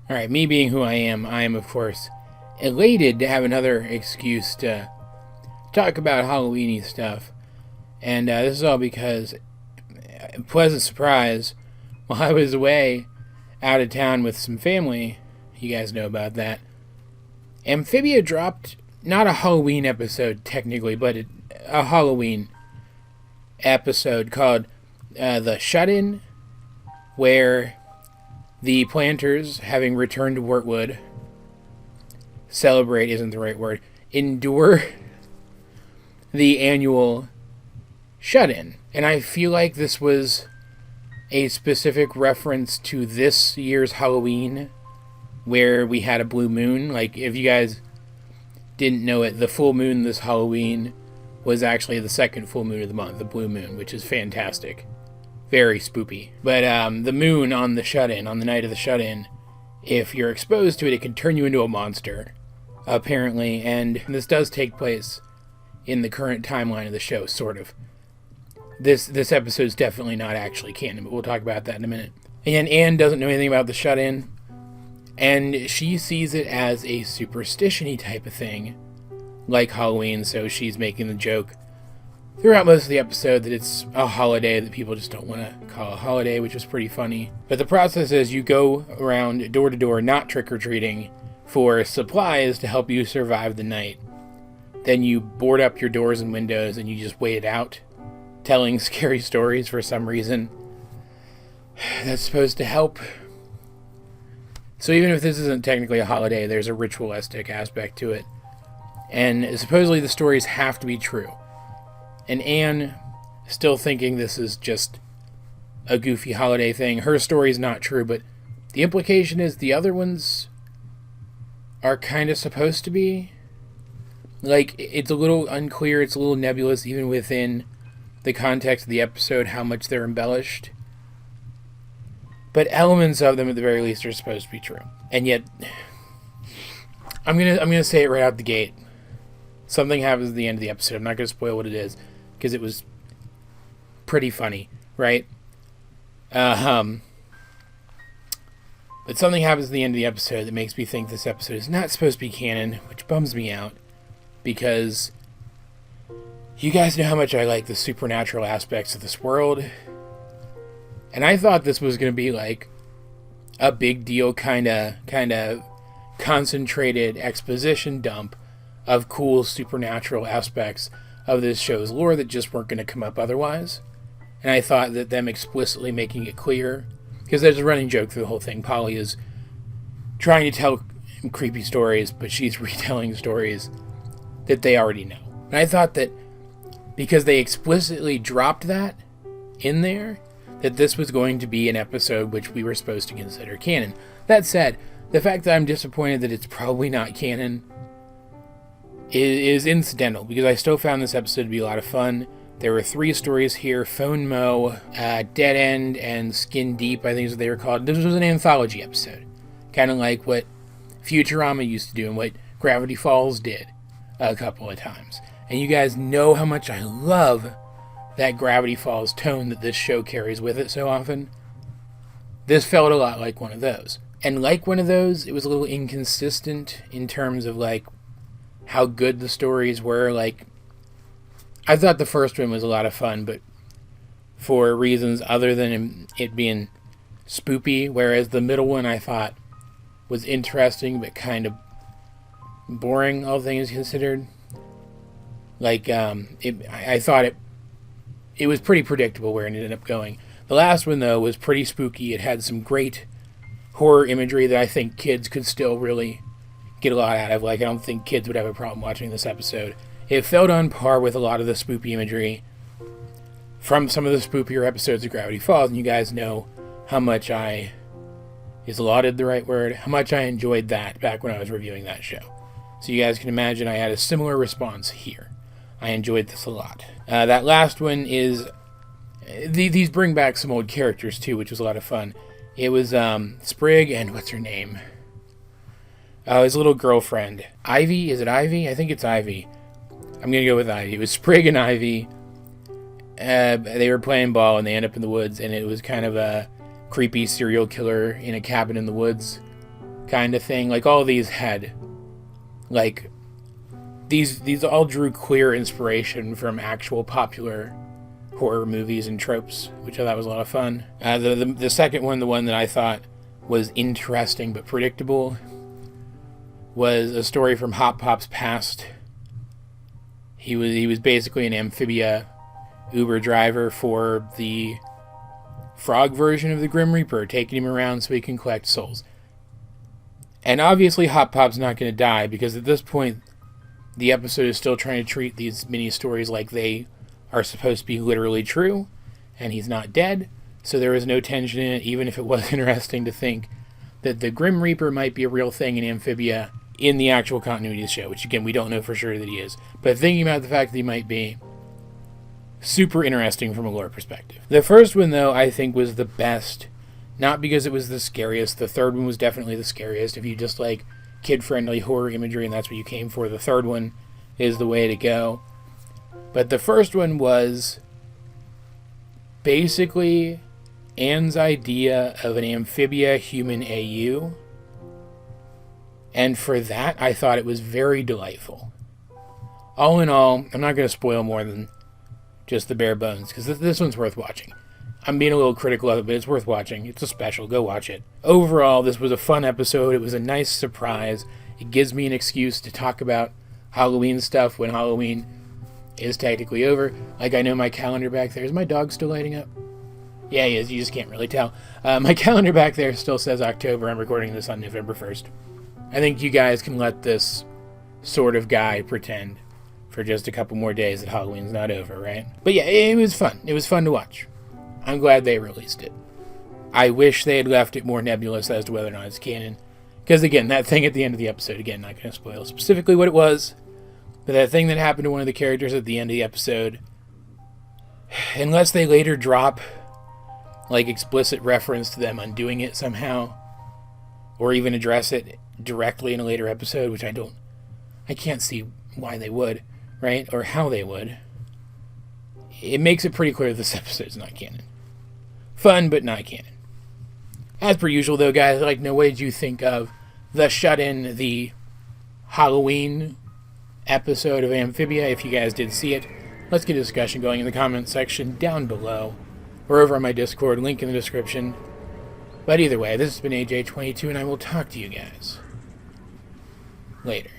Alright, me being who I am of course elated to have another excuse to talk about Halloweeny stuff. And this is all because, pleasant surprise, while I was away out of town with some family, you guys know about that, Amphibia dropped not a Halloween episode technically, but a Halloween episode called The Shut-In, where the planters, having returned to Wortwood, celebrate isn't the right word, endure the annual shut-in. And I feel like this was a specific reference to this year's Halloween, where we had a blue moon. Like, if you guys didn't know it, the full moon this Halloween was actually the second full moon of the month, the blue moon, which is fantastic. Very spoopy. But the moon on the shut-in, on the night of the shut-in, if you're exposed to it, it can turn you into a monster, apparently. And this does take place in the current timeline of the show, sort of. This episode's definitely not actually canon, but we'll talk about that in a minute. And Anne doesn't know anything about the shut-in, and she sees it as a superstition-y type of thing, like Halloween, so she's making the joke throughout most of the episode that it's a holiday that people just don't want to call a holiday, which was pretty funny. But the process is you go around door to door, not trick-or-treating, for supplies to help you survive the night. Then you board up your doors and windows and you just wait it out, telling scary stories for some reason. That's supposed to help. So even if this isn't technically a holiday, there's a ritualistic aspect to it. And supposedly the stories have to be true. And Anne, still thinking this is just a goofy holiday thing, her story's not true, but the implication is the other ones are kind of supposed to be. Like, it's a little unclear, it's a little nebulous, even within the context of the episode, how much they're embellished. But elements of them, at the very least, are supposed to be true. And yet, I'm gonna say it right out the gate. Something happens at the end of the episode. I'm not gonna spoil what it is, because it was pretty funny, right? But something happens at the end of the episode that makes me think this episode is not supposed to be canon, which bums me out, because you guys know how much I like the supernatural aspects of this world, and I thought this was going to be like a big deal kind of concentrated exposition dump of cool supernatural aspects of this show's lore that just weren't going to come up otherwise. And I thought that them explicitly making it clear, because there's a running joke through the whole thing, Polly is trying to tell creepy stories, but she's retelling stories that they already know. And I thought that because they explicitly dropped that in there, that this was going to be an episode which we were supposed to consider canon. That said, the fact that I'm disappointed that it's probably not canon is incidental, because I still found this episode to be a lot of fun. There were 3 stories here: Phone Mo, Dead End, and Skin Deep, I think is what they were called. This was an anthology episode, kind of like what Futurama used to do and what Gravity Falls did a couple of times. And you guys know how much I love that Gravity Falls tone that this show carries with it so often. This felt a lot like one of those. And like one of those, it was a little inconsistent in terms of like how good the stories were. Like, I thought the first one was a lot of fun, but for reasons other than it being spoopy, whereas the middle one I thought was interesting but kind of boring, all things considered. Like, I thought it was pretty predictable where it ended up going. The last one, though, was pretty spooky. It had some great horror imagery that I think kids could still really get a lot out of. Like, I don't think kids would have a problem watching this episode. It felt on par with a lot of the spoopy imagery from some of the spoopier episodes of Gravity Falls, and you guys know how much is lauded the right word? How much I enjoyed that back when I was reviewing that show. So you guys can imagine I had a similar response here. I enjoyed this a lot. That last one is... These bring back some old characters, too, which was a lot of fun. It was Sprig and what's her name? His little girlfriend. Ivy? Is it Ivy? I think it's Ivy. I'm going to go with Ivy. It was Sprig and Ivy. They were playing ball and they end up in the woods, and it was kind of a creepy serial killer in a cabin in the woods kind of thing. Like, all these had, like, these all drew clear inspiration from actual popular horror movies and tropes, which I thought was a lot of fun. The second one, the one that I thought was interesting but predictable, was a story from Hop Pop's past. He was basically an Amphibia Uber driver for the frog version of the Grim Reaper, taking him around so he can collect souls. And obviously Hop Pop's not going to die, because at this point the episode is still trying to treat these mini stories like they are supposed to be literally true, and he's not dead, so there was no tension in it, even if it was interesting to think that the Grim Reaper might be a real thing in Amphibia in the actual continuity of the show, which again, we don't know for sure that he is. But thinking about the fact that he might be, super interesting from a lore perspective. The first one, though, I think was the best, not because it was the scariest. The third one was definitely the scariest. If you just like kid-friendly horror imagery and that's what you came for, the third one is the way to go. But the first one was basically Anne's idea of an Amphibia human AU. And for that, I thought it was very delightful. All in all, I'm not going to spoil more than just the bare bones, because this one's worth watching. I'm being a little critical of it, but it's worth watching. It's a special. Go watch it. Overall, this was a fun episode. It was a nice surprise. It gives me an excuse to talk about Halloween stuff when Halloween is technically over. Like, I know my calendar back there. Is my dog still lighting up? Yeah, he is. You just can't really tell. My calendar back there still says October. I'm recording this on November 1st. I think you guys can let this sort of guy pretend for just a couple more days that Halloween's not over, right? But yeah, it was fun. It was fun to watch. I'm glad they released it. I wish they had left it more nebulous as to whether or not it's canon. Because again, that thing at the end of the episode, again, not going to spoil specifically what it was, but that thing that happened to one of the characters at the end of the episode, unless they later drop like explicit reference to them undoing it somehow, or even address it directly in a later episode, which I can't see why they would, right? Or how they would. It makes it pretty clear this episode's not canon. Fun, but not canon. As per usual, though, guys, I'd like to know, what did you think of the shut-in, the Halloween episode of Amphibia? If you guys did see it, let's get a discussion going in the comments section down below, or over on my Discord, link in the description. But either way, this has been AJ22, and I will talk to you guys later.